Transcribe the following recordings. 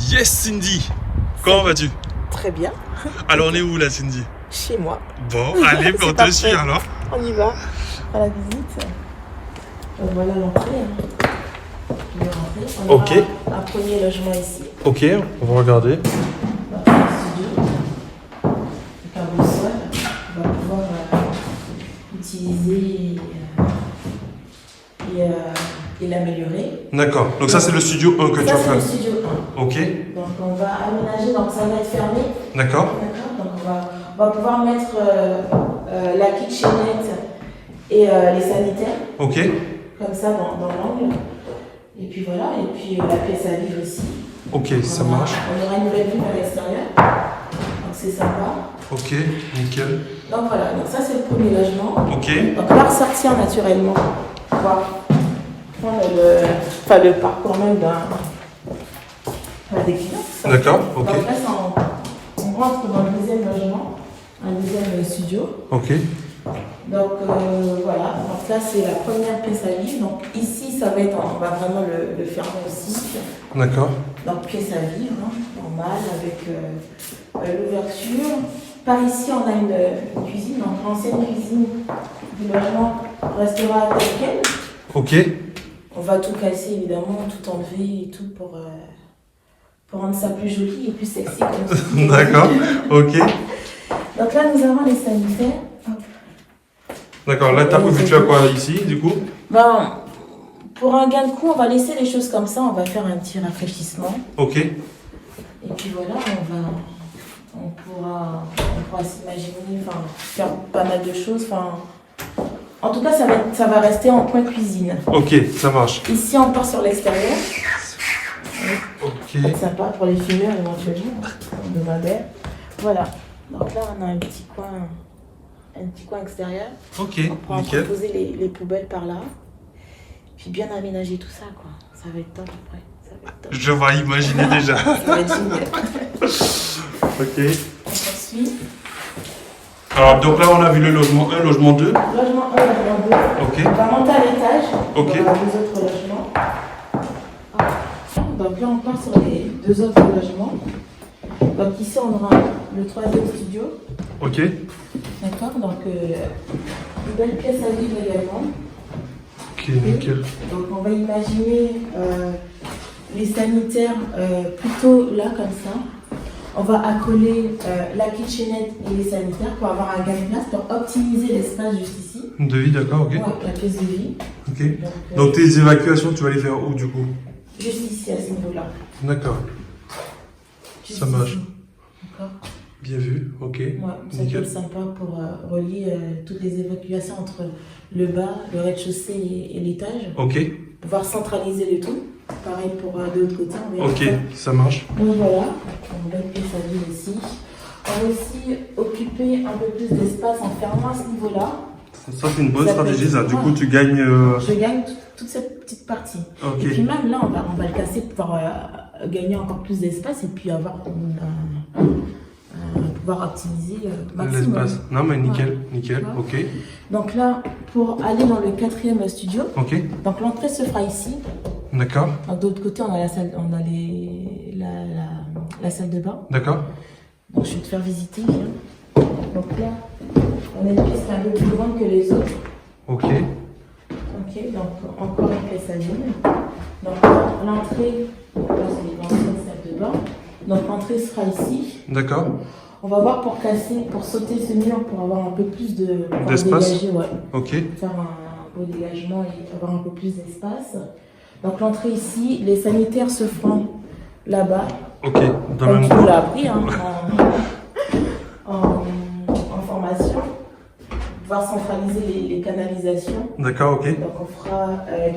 Yes Cindy, comment vas-tu? Très bien. Alors on est où là Cindy? Chez moi. Bon, allez, on te suit alors. On y va à la visite. Voilà l'entrée. On Ok. aura un premier logement ici. Ok, on va regarder. Dans le studio. Donc un beau sol. On va pouvoir utiliser et l'améliorer. D'accord, donc ça c'est le studio 1 que tu as Ça c'est le fait. studio 1. Ok, Donc on va aménager, donc ça va être fermé. d'accord. D'accord, donc on va pouvoir mettre la kitchenette et les sanitaires, Ok, comme ça dans l'angle. Et puis voilà, et puis la pièce à vivre ici. ok, ça On marche. On aura une nouvelle vue à l'extérieur, donc c'est sympa. Ok, nickel. Donc voilà, donc ça c'est le premier logement. Ok, Donc on va ressortir naturellement, pour pouvoir prendre le parcours même des clients. d'accord, ok. Donc là, on rentre dans le deuxième logement, un deuxième studio. Ok, Donc voilà, donc là c'est la première pièce à vivre. Donc ici ça va être, on va vraiment le fermer aussi. d'accord. Donc pièce à vivre, hein, normale avec l'ouverture. Par ici on a une cuisine, donc l'ancienne cuisine du logement restera telle quelle. Ok, On va tout casser évidemment, tout enlever et tout pour rendre ça plus joli et plus sexy. Comme d'accord, ok. Donc là nous avons les sanitaires. Hop. D'accord, là t'as prévu de faire quoi ici du coup? Ben, pour un gain de coût, on va laisser les choses comme ça, on va faire un petit rafraîchissement. Ok, Et puis voilà, on pourra s'imaginer, enfin, faire pas mal de choses. Enfin, en tout cas, ça va rester en coin cuisine. ok, ça marche. Ici, on part sur l'extérieur. Ok, C'est sympa pour les fumeurs éventuellement, de Madère. Voilà. Donc là, on a un petit coin extérieur. ok, On pourra nickel. poser les poubelles par là. Puis bien aménager tout ça, quoi. Ça va être top après. Ça va être top. Je vais imaginer déjà. Ça va être génial. Ok. On poursuit. Alors donc là on a vu le logement 1, logement 2. Logement 1, logement 2. Ok, On va monter à l'étage. Ok. On aura deux autres logements. Donc là, on part sur les deux autres logements. Donc ici, on aura le troisième studio. ok, D'accord. Donc, une belle pièce à vivre également. ok, nickel. Donc, on va imaginer les sanitaires plutôt là, comme ça. On va accoler la kitchenette et les sanitaires pour avoir un gain de place, pour optimiser l'espace juste ici. Devis, d'accord, ok. Ouais, la pièce de vie. Ok. Donc tes évacuations, tu vas les faire où du coup? Juste ici, à ce niveau-là. D'accord, Juste ça marche. ici. D'accord. Bien vu, ok. Ouais, ça peut Nickel. être sympa pour relier toutes les évacuations entre le bas, le rez-de-chaussée et l'étage. Ok, Pouvoir centraliser le tout. Pareil pour de l'autre côté. On verra ok, après. ça marche. Donc voilà, on va pièce à vivre ici. On va aussi occuper un peu plus d'espace en fermant à ce niveau-là. Ça c'est une bonne Ça peut stratégie être- ça. Du coup ouais. tu gagnes... Je gagne toute cette petite partie. Ok, Et puis même là, on va le casser pour gagner encore plus d'espace et puis avoir pouvoir optimiser maximum. l'espace. Non mais nickel, Ouais. nickel, Ouais. ok. Donc là, pour aller dans le quatrième studio, Ok, donc l'entrée se fera ici. d'accord, Donc, de l'autre côté, on a la salle, la salle de bain. d'accord. Donc je vais te faire visiter. Viens. Donc là, on a une pièce qui est un peu plus grande que les autres. Ok, Ok, donc encore une pièce à vivre. Donc l'entrée, là c'est l'ancienne salle de bain. Donc l'entrée sera ici. d'accord, On va voir pour sauter ce mur pour avoir un peu plus D'espace. dégager, ouais. ok, Faire un beau dégagement et avoir un peu plus d'espace. Donc l'entrée ici, les sanitaires se feront là-bas, ok. Dans comme le tu même nous coup. l'as appris hein, en formation. Pouvoir centraliser les canalisations. D'accord, ok. Donc on fera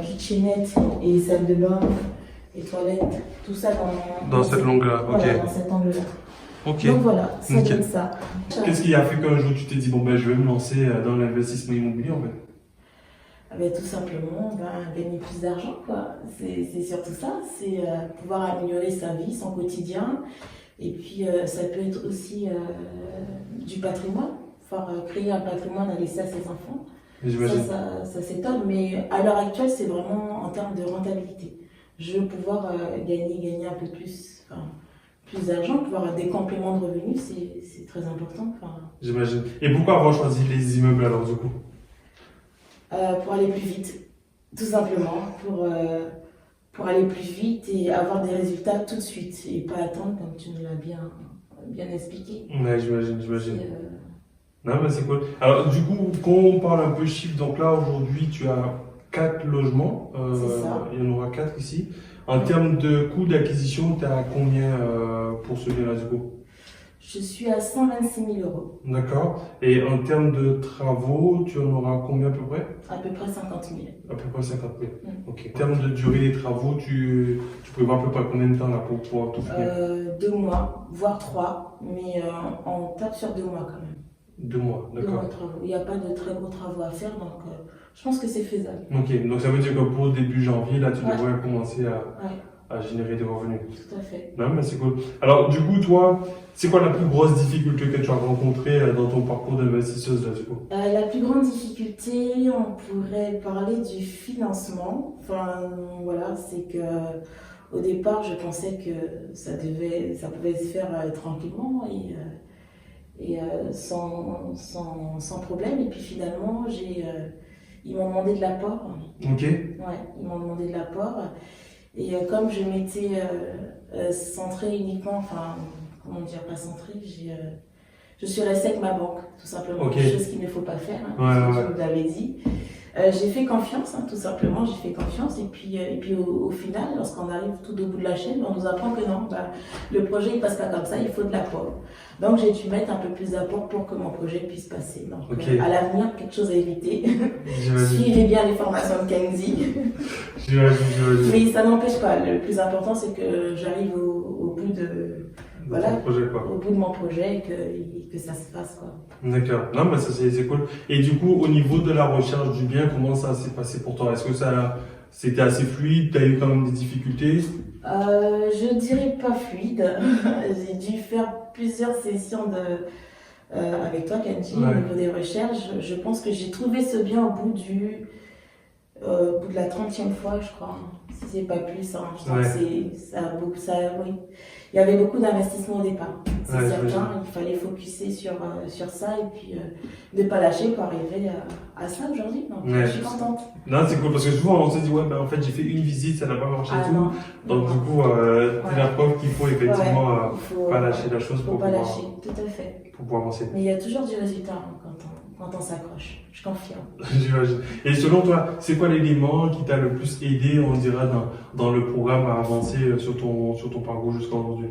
kitchenette et salle de bain et toilettes, tout ça Dans cette longue-là, ok. voilà, dans cet angle-là. Ok. Donc voilà, ça Nickel. donne ça. Qu'est-ce qui a fait qu'un jour tu t'es dit, bon ben je vais me lancer dans l'investissement immobilier en fait? Ah ben, tout simplement, gagner plus d'argent, quoi. C'est surtout ça, c'est pouvoir améliorer sa vie, son quotidien. Et puis, ça peut être aussi du patrimoine, créer un patrimoine à laisser à ses enfants. J'imagine. Ça c'est top, mais à l'heure actuelle, c'est vraiment en termes de rentabilité. Je veux pouvoir gagner un peu plus, enfin, plus d'argent, pouvoir avoir des compléments de revenus, c'est très important. Enfin, J'imagine. Et pourquoi avoir choisi les immeubles alors du coup? pour aller plus vite, tout simplement, pour aller plus vite et avoir des résultats tout de suite et pas attendre comme tu nous l'as bien expliqué. Ouais, j'imagine. C'est, Non, mais c'est cool. Alors, du coup, quand on parle un peu chiffre, donc là, aujourd'hui, tu as 4 logements. C'est ça. Il y en aura 4 ici. En termes de coût d'acquisition, tu as combien pour celui-là, du coup? je suis à 126 000 euros, D'accord. Et en termes de travaux, tu en auras combien à peu près? à peu près 50 000. À peu près 50 000. Mm. Ok. En termes de durée des travaux, tu prévois à peu près combien de temps là pour pouvoir tout finir? 2 mois, voire 3, mais on tape sur 2 mois quand même. 2 mois, 2 mois d'accord. de travaux. Il n'y a pas de très gros travaux à faire, donc je pense que c'est faisable. Ok, donc ça veut dire que pour début janvier, là, tu Ouais. devrais commencer Ouais, à générer des revenus. tout à fait. Non, mais c'est cool. Alors, du coup, toi, c'est quoi la plus grosse difficulté que tu as rencontrée dans ton parcours d'investisseuse, là, du coup? La plus grande difficulté, on pourrait parler du financement. Enfin, voilà, c'est que au départ, je pensais que ça pouvait se faire tranquillement et sans problème. Et puis finalement, ils m'ont demandé de l'apport. Ok. Ouais, ils m'ont demandé de l'apport. Et comme je m'étais centrée uniquement, enfin, comment dire, pas centrée, je suis restée avec ma banque, tout simplement. Ok. Chose qu'il ne faut pas faire, hein, Ouais, comme ouais. tu me l'avais dit. J'ai fait confiance, hein, tout simplement, j'ai fait confiance. Et puis au final, lorsqu'on arrive tout au bout de la chaîne, on nous apprend que non, le projet il passe pas comme ça, il faut de l'apport. Donc j'ai dû mettre un peu plus d'apport pour que mon projet puisse passer. Donc Ok. à l'avenir, quelque chose à éviter. J'imagine. Suivez bien les formations de Kenzie. J'imagine. Mais ça n'empêche pas. Le plus important, c'est que j'arrive au bout de voilà, Ton projet, quoi. au bout de mon projet et que ça se fasse, quoi. D'accord. Non, mais ça, c'est cool. Et du coup, au niveau de la recherche du bien, comment ça s'est passé pour toi? Est-ce que c'était assez fluide? Tu as eu quand même des difficultés? Je dirais pas fluide. J'ai dû faire plusieurs sessions avec toi, Kenji, Ouais. au niveau des recherches. Je pense que j'ai trouvé ce bien au bout de la 30e fois, je crois. Si c'est pas plus, hein. Je pense que oui. Il y avait beaucoup d'investissements au départ. C'est Ouais, certain, j'imagine. il fallait focuser sur ça et puis ne pas lâcher pour arriver à ça aujourd'hui. Donc Ouais. je suis contente. Non, c'est cool parce que souvent on se dit, ouais, ben en fait, j'ai fait une visite, ça n'a pas marché et tout. non. Donc, Non. du coup, c'est la preuve qu'il faut effectivement Il faut pas lâcher la chose faut pour pas pouvoir, lâcher, tout à fait. pour pouvoir avancer. Mais il y a toujours du résultat hein, quand on s'accroche. Je confirme. J'imagine. Et selon toi, c'est quoi l'élément qui t'a le plus aidé, on dira, dans le programme à avancer sur ton parcours jusqu'à aujourd'hui?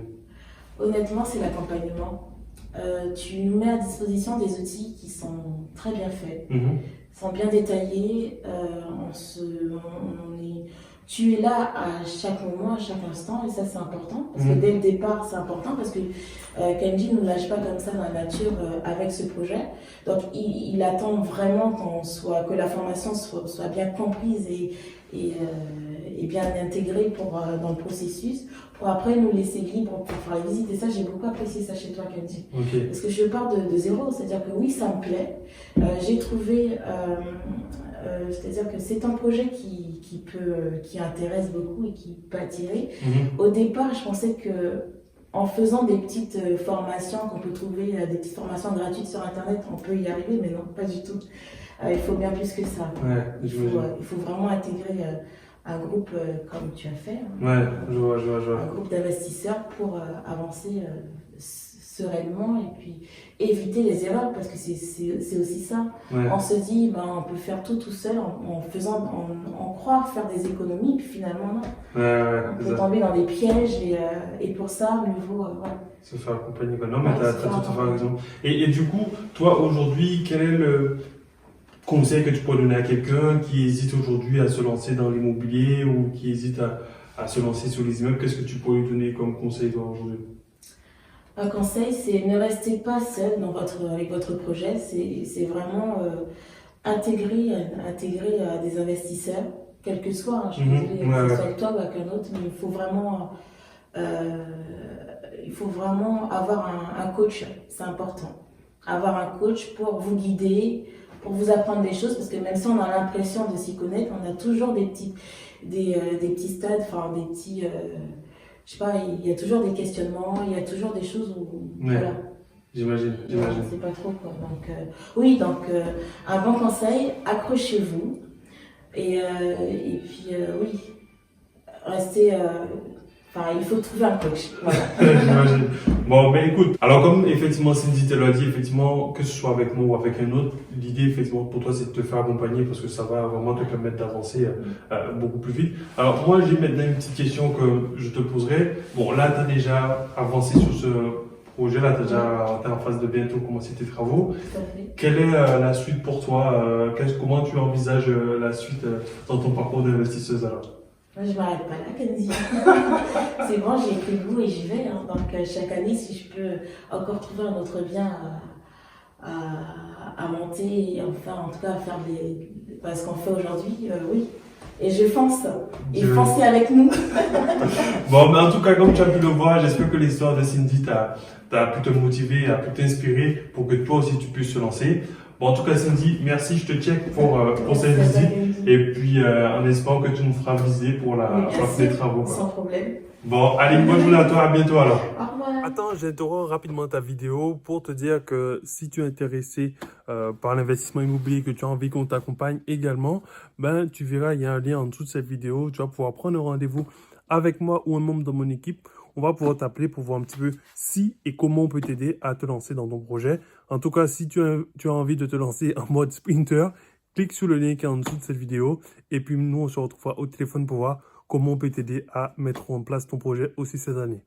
Honnêtement, c'est l'accompagnement. Tu nous mets à disposition des outils qui sont très bien faits, sont bien détaillés. Tu es là à chaque moment, à chaque instant, et ça c'est important, parce que dès le départ c'est important, parce que Kenji ne nous lâche pas comme ça dans la nature avec ce projet. Donc il attend vraiment que la formation soit bien comprise et bien intégrée dans le processus, pour après nous laisser libre pour faire les visites. Et ça, j'ai beaucoup apprécié ça chez toi, Kenji. Ok. Parce que je pars de zéro, c'est-à-dire que oui, ça me plaît. J'ai trouvé, c'est-à-dire que c'est un projet qui intéresse beaucoup et qui peut attirer. Au départ, je pensais que en faisant des petites formations qu'on peut trouver, des petites formations gratuites sur Internet, on peut y arriver, mais non, pas du tout. Il faut bien plus que ça. Ouais, Il faut vraiment intégrer un groupe comme tu as fait. Ouais, je vois. Un groupe d'investisseurs pour avancer sereinement et puis éviter les erreurs, parce que c'est aussi ça. Ouais. On se dit, on peut faire tout seul on croit faire des économies, puis finalement non. On peut tomber dans des pièges et pour ça, mieux vaut se faire accompagner. Non, mais Ouais, t'as tout à fait raison. Et du coup, toi aujourd'hui, quel est le conseil que tu pourrais donner à quelqu'un qui hésite aujourd'hui à se lancer dans l'immobilier ou qui hésite à se lancer sur les immeubles? Qu'est-ce que tu pourrais lui donner comme conseil toi aujourd'hui? Un conseil, c'est ne restez pas seul avec votre projet. C'est vraiment intégrer des investisseurs, quels que soient. Je suis désolée, que ce soit avec toi ou avec un autre, mais il faut vraiment avoir un coach. C'est important. Avoir un coach pour vous guider, pour vous apprendre des choses, parce que même si on a l'impression de s'y connaître, on a toujours des petits stades, enfin des petits, je sais pas, il y a toujours des questionnements, il y a toujours des choses où, Ouais. voilà, J'imagine, on j'imagine. sait pas trop quoi. Donc, oui, donc, un bon conseil, accrochez-vous. Et puis, oui, restez. Enfin, il faut trouver un coach. Voilà. J'imagine. Bon, ben écoute, alors comme effectivement Cindy te l'a dit, effectivement, que ce soit avec moi ou avec un autre, l'idée effectivement pour toi c'est de te faire accompagner parce que ça va vraiment te permettre d'avancer beaucoup plus vite. Alors moi j'ai maintenant une petite question que je te poserai. Bon là tu as déjà avancé sur ce projet, là t'es en phase de bientôt commencer tes travaux. Tout à fait. Quelle est la suite pour toi? Comment tu envisages la suite dans ton parcours d'investisseuse alors? Moi, je m'arrête pas là, Kenzie. C'est bon, j'ai pris le goût et j'y vais. Hein. Donc, chaque année, si je peux encore trouver un autre bien à monter, et enfin, en tout cas, à faire ce qu'on fait aujourd'hui, oui. Et je fonce. Et foncez avec nous. Bon, mais en tout cas, comme tu as pu le voir, j'espère que l'histoire de Cindy t'a pu te motiver, a pu t'inspirer pour que toi aussi tu puisses te lancer. Bon, en tout cas, Cindy, merci, je te check pour cette visite. Et puis, en espérant que tu nous feras visiter pour la fin des travaux. Quoi. Sans problème. Bon, allez, bonne journée à toi, à bientôt alors. Au revoir. Attends, j'interromps rapidement ta vidéo pour te dire que si tu es intéressé par l'investissement immobilier, que tu as envie qu'on t'accompagne également, ben tu verras, il y a un lien en dessous de cette vidéo. Tu vas pouvoir prendre un rendez-vous avec moi ou un membre de mon équipe. On va pouvoir t'appeler pour voir un petit peu si et comment on peut t'aider à te lancer dans ton projet. En tout cas, si tu as envie de te lancer en mode sprinter, clique sur le lien qui est en dessous de cette vidéo. Et puis nous, on se retrouvera au téléphone pour voir comment on peut t'aider à mettre en place ton projet aussi cette année.